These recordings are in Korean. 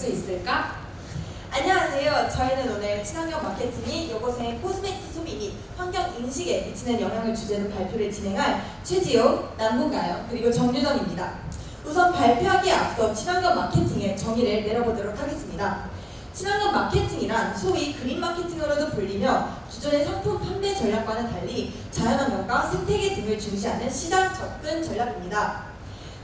수 있을까? 안녕하세요. 저희는 오늘 친환경 마케팅이 여고생의 코스메틱 소비 및 환경 인식에 미치는 영향을 주제로 발표를 진행할 최지호, 남궁가영, 그리고 정유정입니다. 우선 발표하기에 앞서 친환경 마케팅의 정의를 내려보도록 하겠습니다. 친환경 마케팅이란 소위 그린 마케팅으로도 불리며 기존의 상품 판매 전략과는 달리 자연환경과 생태계 등을 중시하는 시장 접근 전략입니다.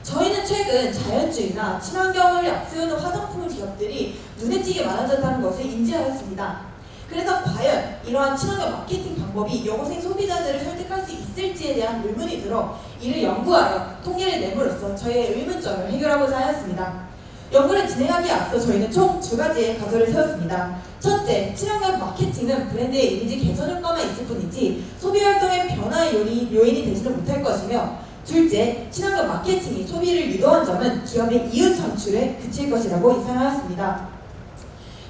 저희는 최근 자연주의나 친환경을 앞세우는 화장품 기업들이 눈에 띄게 많아졌다는 것을 인지하였습니다. 그래서 과연 이러한 친환경 마케팅 방법이 여고생 소비자들을 설득할 수 있을지에 대한 의문이 들어 이를 연구하여 통계를 내므로써 저희의 의문점을 해결하고자 하였습니다. 연구를 진행하기에 앞서 저희는 총 두 가지의 가설을 세웠습니다. 첫째, 친환경 마케팅은 브랜드의 이미지 개선 효과만 있을 뿐이지 소비 활동의 변화의 요인이 되지는 못할 것이며, 둘째, 친환경 마케팅이 소비를 유도한 점은 기업의 이윤 창출에 그칠 것이라고 예상하였습니다.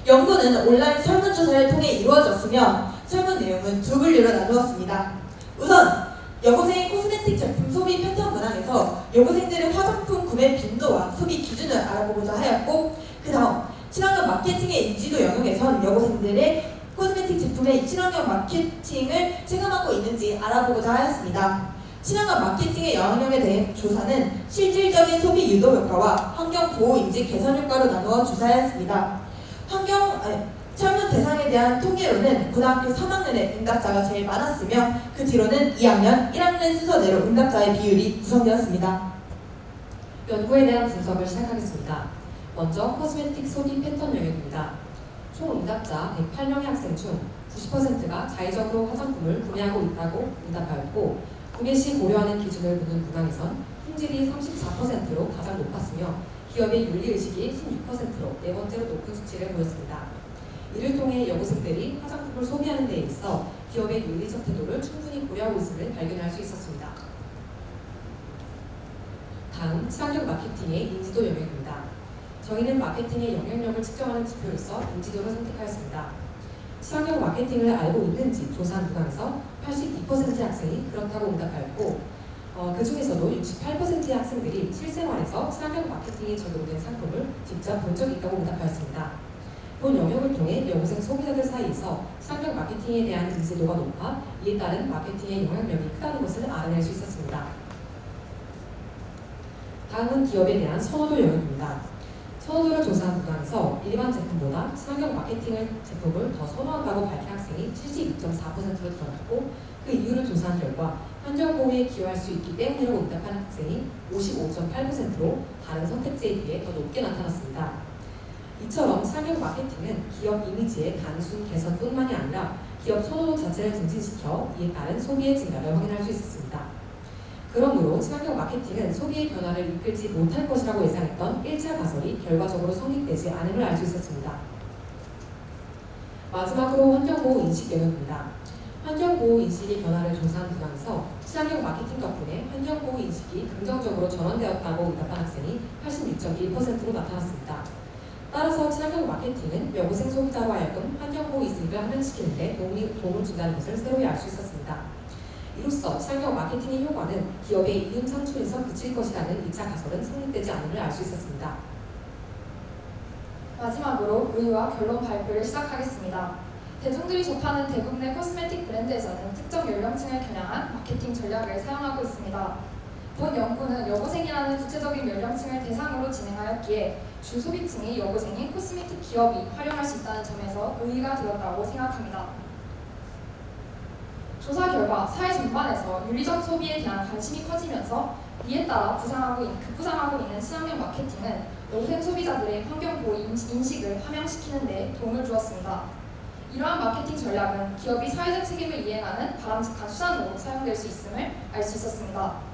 연구는 온라인 설문조사를 통해 이루어졌으며 설문 내용은 두 분류로 나누었습니다. 우선 여고생의 코스메틱 제품 소비 패턴 문항에서 여고생들의 화장품 구매 빈도와 소비 기준을 알아보고자 하였고, 그 다음 친환경 마케팅의 인지도 영역에선 여고생들의 코스메틱 제품의 친환경 마케팅을 체감하고 있는지 알아보고자 하였습니다. 친환경 마케팅의 영향력에 대해 조사는 실질적인 소비 유도 효과와 환경 보호 인지 개선 효과로 나누어 조사하였습니다. 설문 대상에 대한 통계로는 고등학교 3학년의 응답자가 제일 많았으며 그 뒤로는 2학년, 1학년 순서대로 응답자의 비율이 구성되었습니다. 연구에 대한 분석을 시작하겠습니다. 먼저 코스메틱 소비 패턴 영역입니다. 총 응답자 108명의 학생 중 90%가 자의적으로 화장품을 구매하고 있다고 응답하였고, 구매 시 고려하는 기준을 묻는 문항에선 품질이 34%로 가장 높았으며 기업의 윤리의식이 16%로 네 번째로 높은 수치를 보였습니다. 이를 통해 여고생들이 화장품을 소비하는 데 있어 기업의 윤리적 태도를 충분히 고려하고 있음을 발견할 수 있었습니다. 다음, 친환경 마케팅의 인지도 영역입니다. 저희는 마케팅의 영향력을 측정하는 지표로서 인지도를 선택하였습니다. 친환경 마케팅을 알고 있는지 조사한 문항에서 82%의 학생이 그렇다고 응답하였고, 그 중에서도 68%의 학생들이 실생활에서 친환경 마케팅이 적용된 상품을 직접 본 적이 있다고 응답하였습니다. 본 영역을 통해 여고생 소비자들 사이에서 친환경 마케팅에 대한 인지도가 높아 이에 따른 마케팅의 영향력이 크다는 것을 알아낼 수 있었습니다. 다음은 기업에 대한 선호도 영역입니다. 선호도를 조사한 문항에서 일반 제품보다 친환경 마케팅을 제품을 더 선호한다고 밝힌 학생이 72.4%로 드러났고, 그 이유를 조사한 결과 환경보호에 기여할 수 있기 때문이라고 응답한 학생이 55.8%로 다른 선택지에 비해 더 높게 나타났습니다. 이처럼 친환경 마케팅은 기업 이미지의 단순 개선뿐만이 아니라 기업 선호도 자체를 증진시켜 이에 따른 소비의 증가를 확인할 수 있었습니다. 그러므로 친환경 마케팅은 소비의 변화를 이끌지 못할 것이라고 예상했던 1차 가설이 결과적으로 성립되지 않음을 알 수 있었습니다. 마지막으로 환경보호 인식 영역입니다. 환경보호 인식의 변화를 조사한 문항에서 친환경 마케팅 덕분에 환경보호 인식이 긍정적으로 전환되었다고 응답한 학생이 86.1%로 나타났습니다. 따라서 친환경 마케팅은 여고생 소비자로 하여금 환경보호 인식을 함양시키는 데 도움을 준다는 것을 새로이 알 수 있었습니다. 이로써 친환경 마케팅의 효과는 기업의 이윤 창출에서 그칠 것이라는 2차 가설은 성립되지 않음을 알 수 있었습니다. 마지막으로 의의와 결론 발표를 시작하겠습니다. 대중들이 접하는 대부분의 코스메틱 브랜드에서는 특정 연령층을 겨냥한 마케팅 전략을 사용하고 있습니다. 본 연구는 여고생이라는 구체적인 연령층을 대상으로 진행하였기에 주 소비층이 여고생인 코스메틱 기업이 활용할 수 있다는 점에서 의의가 되었다고 생각합니다. 조사 결과 사회 전반에서 윤리적 소비에 대한 관심이 커지면서 이에 따라 급부상하고 있는 친환경 마케팅은 여고생 소비자들의 환경보호 인식을 함양시키는 데 도움을 주었습니다. 이러한 마케팅 전략은 기업이 사회적 책임을 이행하는 바람직한 수단으로 사용될 수 있음을 알 수 있었습니다.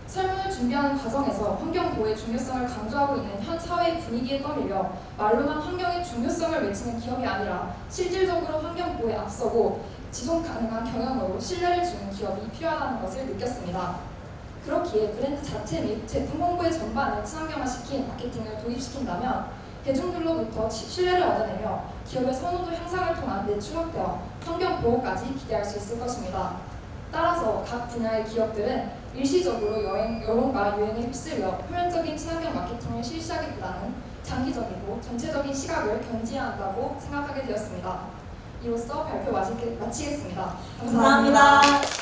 설문을 준비하는 과정에서 환경보호의 중요성을 강조하고 있는 현 사회의 분위기에 떠밀려 말로만 환경의 중요성을 외치는 기업이 아니라 실질적으로 환경보호에 앞서고 지속가능한 경영으로 신뢰를 주는 기업이 필요하다는 것을 느꼈습니다. 그렇기에 브랜드 자체 및 제품 홍보의 전반을 친환경화시킨 마케팅을 도입시킨다면 대중들로부터 신뢰를 얻어내며 기업의 선호도 향상을 통한 매출 확대와 환경 보호까지 기대할 수 있을 것입니다. 따라서 각 분야의 기업들은 일시적으로 여론과 유행에 휩쓸려 표면적인 친환경 마케팅을 실시하기보다는 장기적이고 전체적인 시각을 견지해야 한다고 생각하게 되었습니다. 이로써 발표 마치겠습니다. 감사합니다. 감사합니다.